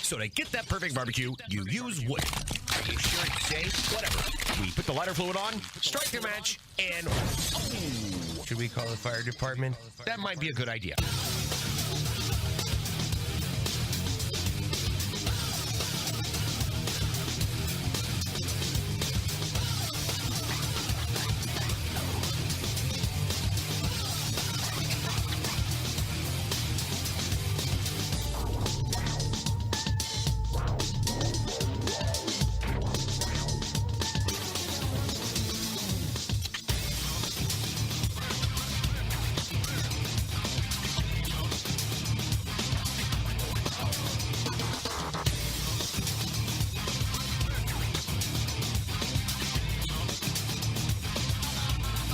So to get that perfect barbecue, you use wood. Are you sure it's safe? Whatever. We put the lighter fluid on, strike the match, and oh, should we call the fire department? That might be a good idea.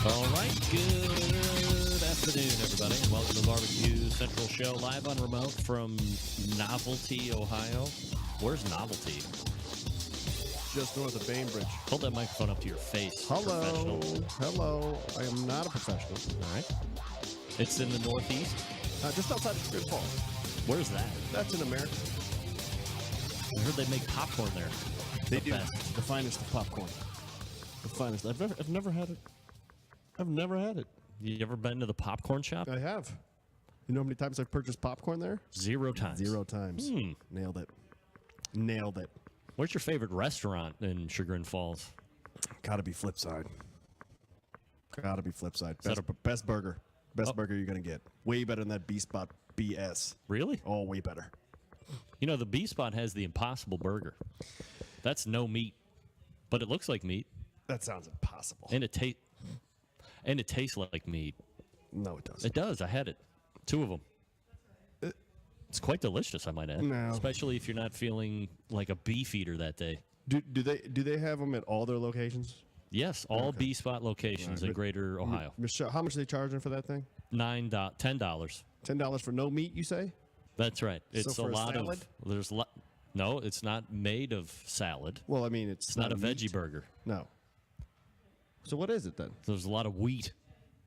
All right, good afternoon, everybody, and welcome to the Barbecue Central Show, live on remote from Novelty, Ohio. Where's Novelty? Just north of Bainbridge. Hold that microphone up to your face. Hello. Professional. Hello. I am not a professional. All right. It's in the Northeast. Just outside of Great Falls. Where's that? That's in America. I heard they make popcorn there. They The do. best. The finest of popcorn. The finest. I've never had it. I've never had it. You ever been to the popcorn shop? I have. You know how many times I've purchased popcorn there? 0 times. 0 times. Nailed it. Nailed it. Where's your favorite restaurant in Chagrin Falls? Gotta be Flipside. Gotta be Flipside. that Best burger. Best burger you're gonna get. Way better than that B-Spot BS. Really? Oh, way better. You know, the B-Spot has the Impossible Burger. That's no meat, but it looks like meat, That sounds impossible. and it tastes like meat. No, it doesn't. It does. I had it. 2 of them. It's quite delicious, I might add. No. Especially if you're not feeling like a beef eater that day. Do they have them at all their locations? Yes, all B-Spot locations in but- Greater Ohio. Michelle, how much are they charging for that thing? $10. $10 for no meat, you say? That's right. It's for a a lot salad? of. There's no, it's not made of salad. Well, I mean, it's It's not a meat. veggie burger. No. So what is it then? There's a lot of wheat.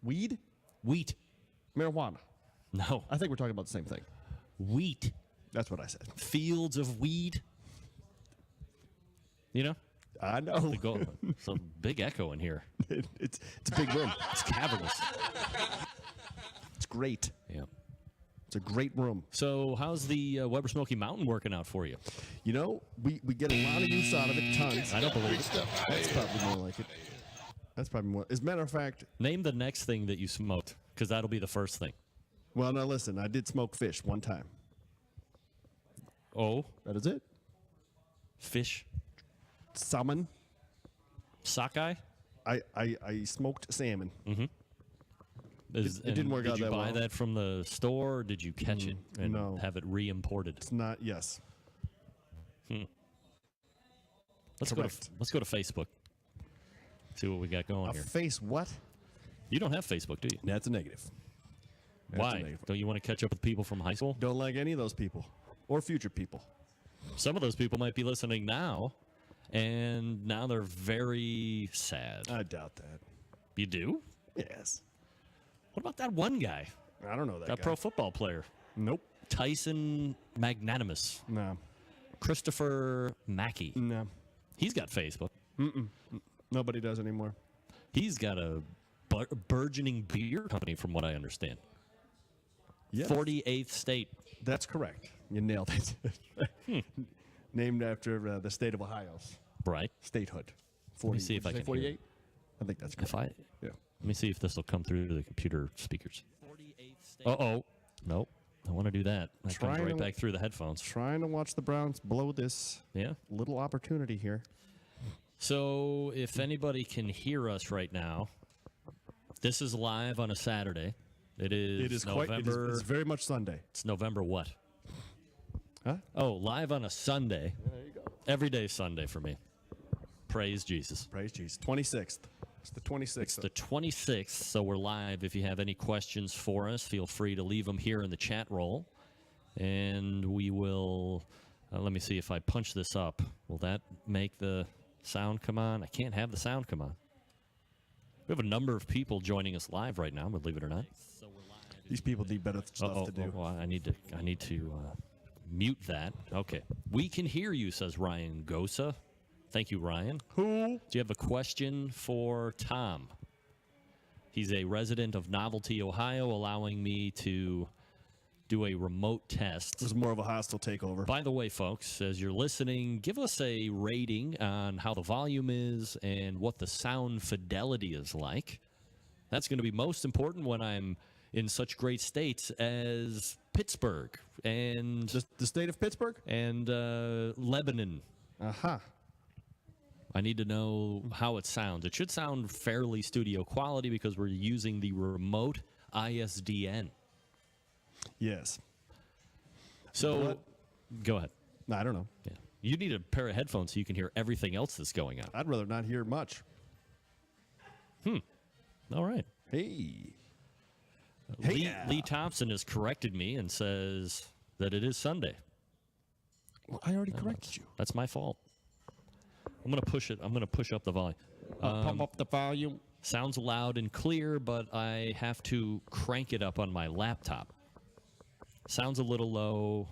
Weed? Wheat. Marijuana. No, I think we're talking about the same thing. wheat. That's what I said. Fields of weed. You know? I know. It's a big echo in here. it's a big room. It's cavernous. It's great. Yeah. It's a great room. So, how's the Weber Smoky Mountain working out for you? You know, we get a lot of use out of it. Tons. I don't believe it. That's probably more like it. That's probably more. As a matter of fact, Name the next thing that you smoked, because that'll be the first thing. well, now listen. I did smoke fish one time. Oh, That is it. fish, Salmon. sockeye. I smoked salmon. It didn't work out Did you that buy well. that from the store, or did you catch it and no. have it re-imported? It's not. Yes. Let's Correct. go to Facebook. See what we got going A here. face what? You don't have Facebook, do you? That's a negative. That's a Why? negative. Don't you want to catch up with people from high school? Don't like any of those people or future people. Some of those people might be listening now, and now they're very sad. I doubt that. You do? Yes. What about that one guy? I don't know that That guy. pro football player, Nope. Tyson Magnanimous, No. Christopher Mackey. No. He's got Facebook. Nobody does anymore. He's got a burgeoning beer company, from what I understand. Yes. 48th state. That's correct. You nailed it. Named after the state of Ohio's Right. statehood. 40, Let me see if I can hear 48? I think that's correct. If I Yeah. let me see if this will come through to the computer speakers. Uh-oh. Nope. I want to do that. That comes Trying right to- back through the headphones. Trying to watch the Browns blow this Yeah. little opportunity here. So if anybody can hear us right now, this is live on a Saturday. It is November. It's very much Sunday. It's November what? Huh? Oh, live on a Sunday. There you go. Every day is Sunday for me. Praise Jesus. Praise Jesus. 26th. It's the 26th. It's the 26th, so we're live. If you have any questions for us, feel free to leave them here in the chat roll. And we will, let me see if I punch this up. Will that make the sound come on? I can't have the sound come on. We have a number of people joining us live right now, believe it or not. These people need better stuff to do. I need to mute that. Okay. We can hear you, says Ryan Gosa. Thank you, Ryan. Who? Do you have a question for Tom? He's a resident of Novelty, Ohio, allowing me to do a remote test. It was more of a hostile takeover. By the way, folks, as you're listening, give us a rating on how the volume is and what the sound fidelity is like. That's going to be most important when I'm in such great states as Pittsburgh and The state of Pittsburgh? Lebanon. Aha. I need to know how it sounds. It should sound fairly studio quality because we're using the remote ISDN. Yes. So, What? go ahead. I don't know. Yeah. You need a pair of headphones so you can hear everything else that's going on. I'd rather not hear much. All right. Hey. Hey, yeah. Lee Thompson has corrected me and says that it is Sunday. Well, I already corrected you. That's my fault. I'm going to push it. I'm going to push up the volume. Pump up the volume. Sounds loud and clear, but I have to crank it up on my laptop. Sounds a little low.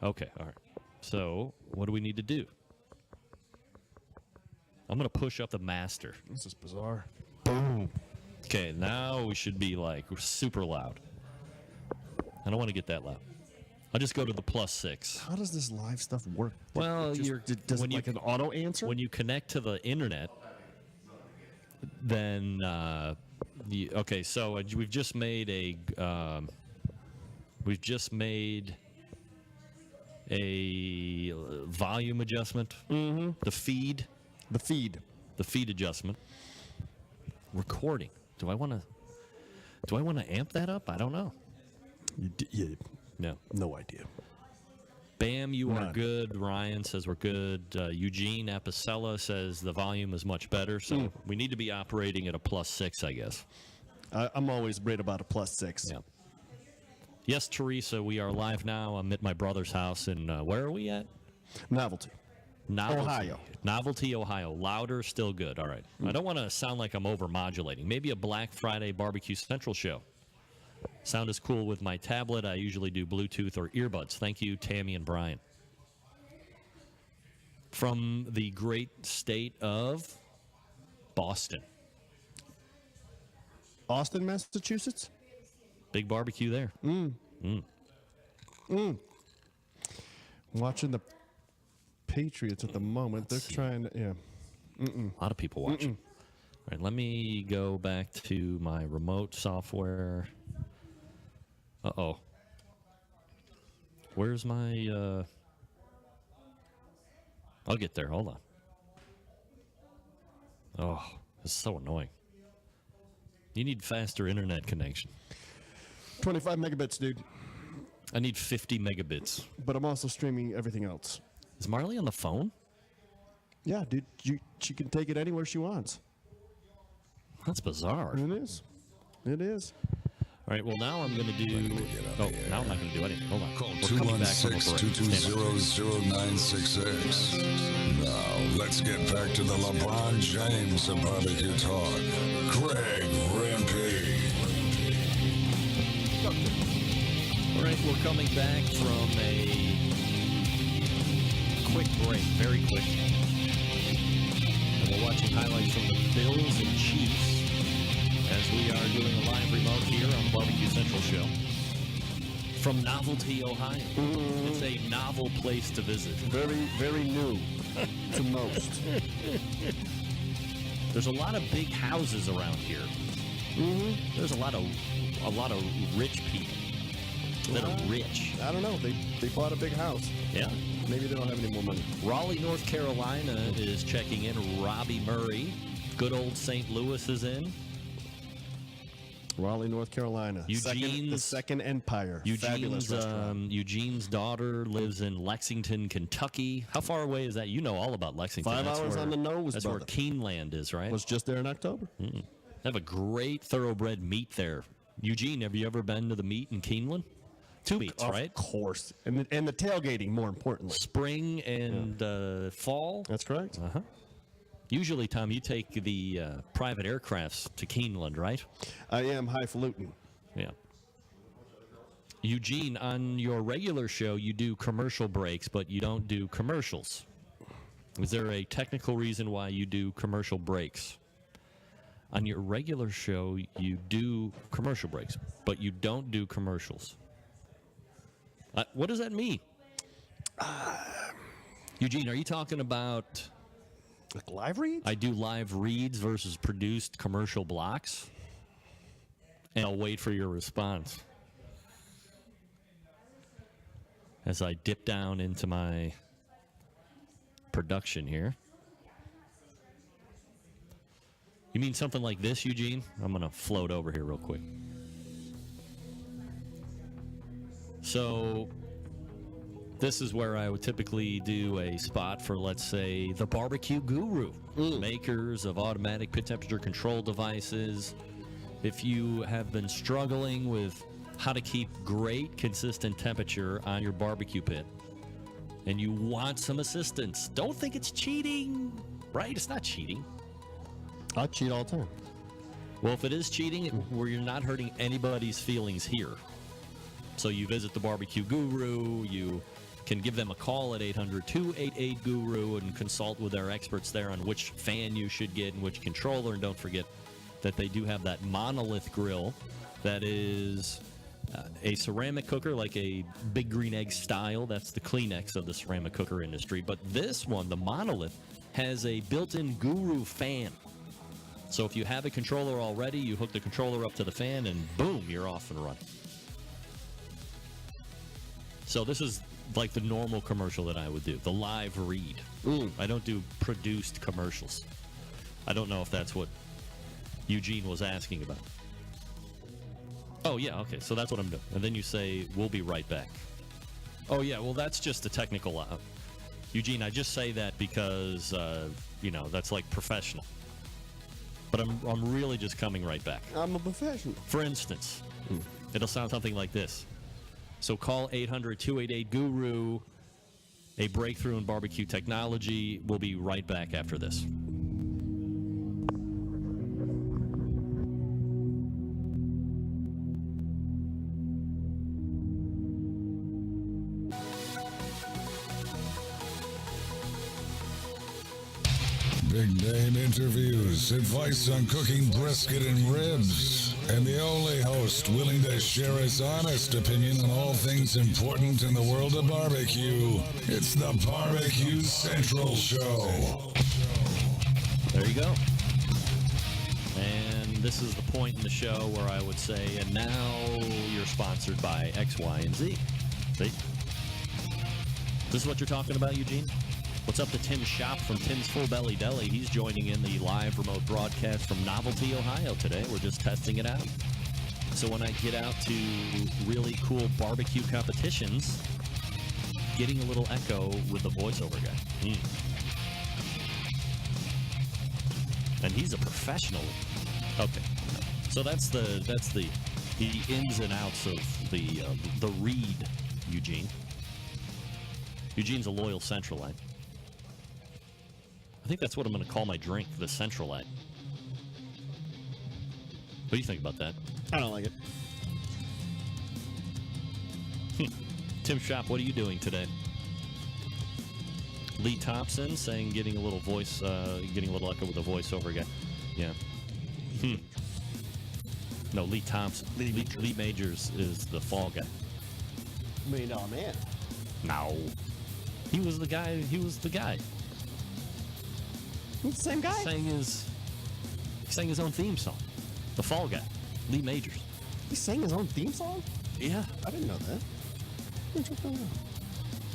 Okay, all right. So, what do we need to do? I'm going to push up the master. This is bizarre. Boom. Okay, now we should be like super loud. I don't want to get that loud. I'll just go to the +6. How does this live stuff work? Well, Does when it like an auto answer? when you connect to the internet, then okay. So we've just made a volume adjustment. Mm-hmm. The feed adjustment. Recording. Do I want to amp that up? I don't know. No. No idea. Bam, you are None. good. Ryan says we're good. Eugene Apicella says the volume is much better. So we need to be operating at a +6, I guess. I'm always great about a +6. Yeah. Yes, Teresa, we are live now. I'm at my brother's house in, where are we at? Novelty. Ohio. Novelty, Ohio. Louder, still good. All right. I don't want to sound like I'm over-modulating. Maybe a Black Friday Barbecue Central show. Sound is cool with my tablet. I usually do Bluetooth or earbuds. Thank you, Tammy and Brian. From the great state of Boston. Austin, Massachusetts? Big barbecue there. Watching the Patriots at the moment. They're trying to, yeah. A lot of people watching. All right, let me go back to my remote software. Uh-oh. Where's my, I'll get there. Hold on. Oh, it's so annoying. You need faster internet connection. 25 megabits, dude. I need 50 megabits. But I'm also streaming everything else. Is Marley on the phone? Yeah, dude. She can take it anywhere she wants. That's bizarre. It is. It is. All right, well, now I'm going to do... Oh, now I'm not going to do anything. Hold on. Call We're coming back from a break. Stand by. 216-220-0966. Now, let's get back to the LeBron James of barbecue talk. Greg Rempe. All right, we're coming back from a quick break, very quick. And we're watching highlights from the Bills and Chiefs as we are doing a live remote here on the Barbecue Central Show from Novelty, Ohio. It's a novel place to visit. Very, very new to most. There's a lot of big houses around here. There's a lot of rich people that are rich. I don't know. They bought a big house. Yeah. Maybe they don't have any more money. Raleigh, North Carolina is checking in. Robbie Murray. Good old St. Louis is in. Raleigh, North Carolina. The Second Empire. Fabulous restaurant. Eugene's daughter lives in Lexington, Kentucky. How far away is that? You know all about Lexington. 5 That's hours where- on the nose, That's brother. where Keeneland is, right? Was just there in October. They have a great thoroughbred meat there. Eugene, have you ever been to the meat in Keeneland? Two meats, right? Of course. And the tailgating, more importantly. Spring and fall. That's correct. Uh-huh. Usually, Tom, you take the private aircrafts to Keeneland, right? I am highfalutin. Yeah. Eugene, on your regular show, you do commercial breaks, but you don't do commercials. Is there a technical reason why you do commercial breaks? On your regular show, you do commercial breaks, but you don't do commercials. What does that mean? Eugene, are you talking about Like live reads? I do live reads versus produced commercial blocks? And I'll wait for your response as I dip down into my production here. You mean something like this, Eugene? I'm going to float over here real quick. So this is where I would typically do a spot for, let's say, the Barbecue Guru, makers of automatic pit temperature control devices. If you have been struggling with how to keep great consistent temperature on your barbecue pit and you want some assistance, don't think it's cheating, right? It's not cheating. I cheat all the time. Well, if it is cheating, where you're not hurting anybody's feelings here. So you visit the Barbecue Guru, you can give them a call at 800-288-GURU and consult with their experts there on which fan you should get and which controller. And don't forget that they do have that monolith grill that is a ceramic cooker, like a Big Green Egg style. That's the Kleenex of the ceramic cooker industry. But this one, the monolith, has a built-in Guru fan. So if you have a controller already, you hook the controller up to the fan and boom, you're off and running. So this is like the normal commercial that I would do, the live read. I don't do produced commercials. I don't know if that's what Eugene was asking about. Oh, yeah, okay, so that's what I'm doing. And then you say, we'll be right back. Oh, yeah, well, that's just a technical... Eugene, I just say that because, that's like professional. But I'm really just coming right back. I'm a professional. For instance, it'll sound something like this. So call 800-288-GURU, a breakthrough in barbecue technology. We'll be right back after this. Big name interviews, advice on cooking brisket and ribs, and the only host willing to share his honest opinion on all things important in the world of barbecue. It's the Barbecue Central Show. There you go. And this is the point in the show where I would say, and now you're sponsored by X, Y, and Z. See? This is what you're talking about, Eugene? What's up to Tim Shop from Tim's Full Belly Deli? He's joining in the live remote broadcast from Novelty, Ohio today. We're just testing it out. So when I get out to really cool barbecue competitions, getting a little echo with the voiceover guy. And he's a professional. Okay. So that's the ins and outs of the read, Eugene. Eugene's a loyal Centralite. I think that's what I'm going to call my drink, the Centralite. What do you think about that? I don't like it. Tim Shop, what are you doing today? Lee Thompson saying getting a little echo with the voiceover guy. Yeah. No, Lee Thompson. Lee Majors is the fall guy. $1 million man. No. He was the guy. He's the same guy? He sang his own theme song. The fall guy. Lee Majors. He sang his own theme song? Yeah. I didn't know that.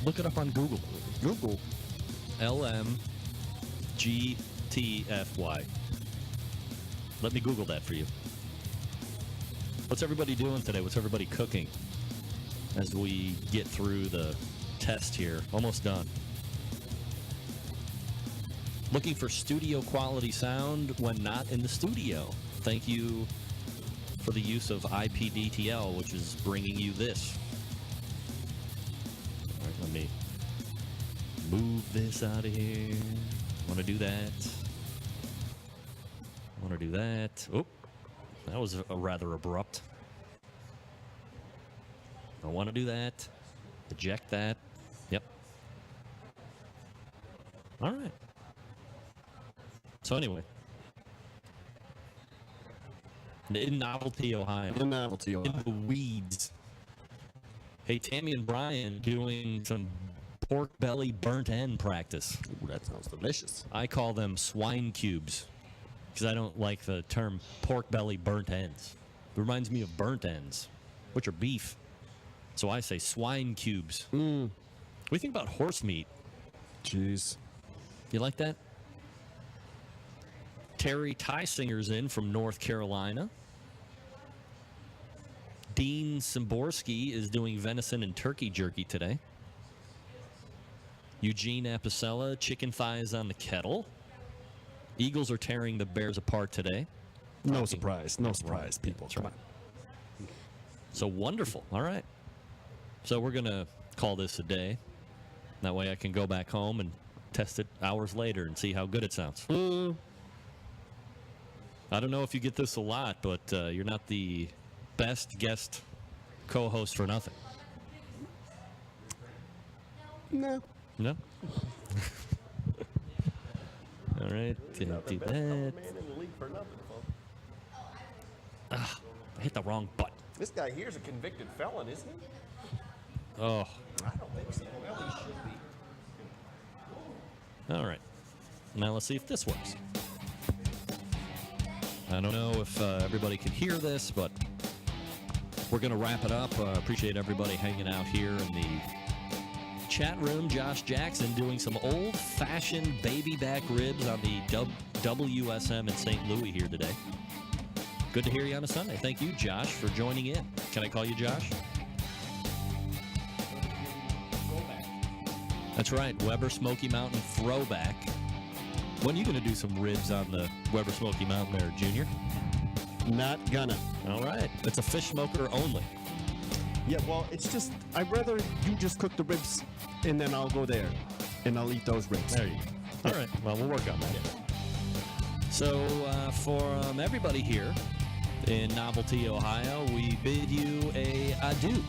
Look it up on Google. Google. LMGTFY. Let me Google that for you. What's everybody doing today? What's everybody cooking as we get through the test here? Almost done. Looking for studio quality sound when not in the studio. Thank you for the use of IPDTL, which is bringing you this. All right, let me move this out of here. Want to do that. Oh, that was rather abrupt. Don't want to do that. Eject that. Yep. All right. So anyway, in Novelty, Ohio, In Novelty, in Ohio. the weeds. Hey, Tammy and Brian doing some pork belly burnt end practice. Ooh, that sounds delicious. I call them swine cubes because I don't like the term pork belly burnt ends. It reminds me of burnt ends, which are beef. So I say swine cubes. What do you think about horse meat? Jeez. You like that? Terry Tysinger's in from North Carolina. Dean Simborski is doing venison and turkey jerky today. Eugene Apicella, chicken thighs on the kettle. Eagles are tearing the Bears apart today. No surprise. No surprise, people. That's Come right. on. So wonderful. All right. So we're going to call this a day. That way I can go back home and test it hours later and see how good it sounds. I don't know if you get this a lot, but you're not the best guest co-host for nothing. No. No? All right. Didn't do that. I hit the wrong button. This guy here's a convicted felon, isn't he? Oh. I don't think so. Well, he should be. All right. Now let's see if this works. I don't know if everybody can hear this, but we're going to wrap it up. Appreciate everybody hanging out here in the chat room. Josh Jackson doing some old-fashioned baby back ribs on the WSM in St. Louis here today. Good to hear you on a Sunday. Thank you, Josh, for joining in. Can I call you Josh? That's right, Weber Smoky Mountain Throwback. When are you going to do some ribs on the Weber Smoky Mountain there, Junior? Not gonna. All right. It's a fish smoker only. Yeah, well, it's just, I'd rather you just cook the ribs and then I'll go there and I'll eat those ribs. There you go. All right. Well, we'll work on that. So, for everybody here in Novelty, Ohio, we bid you a adieu.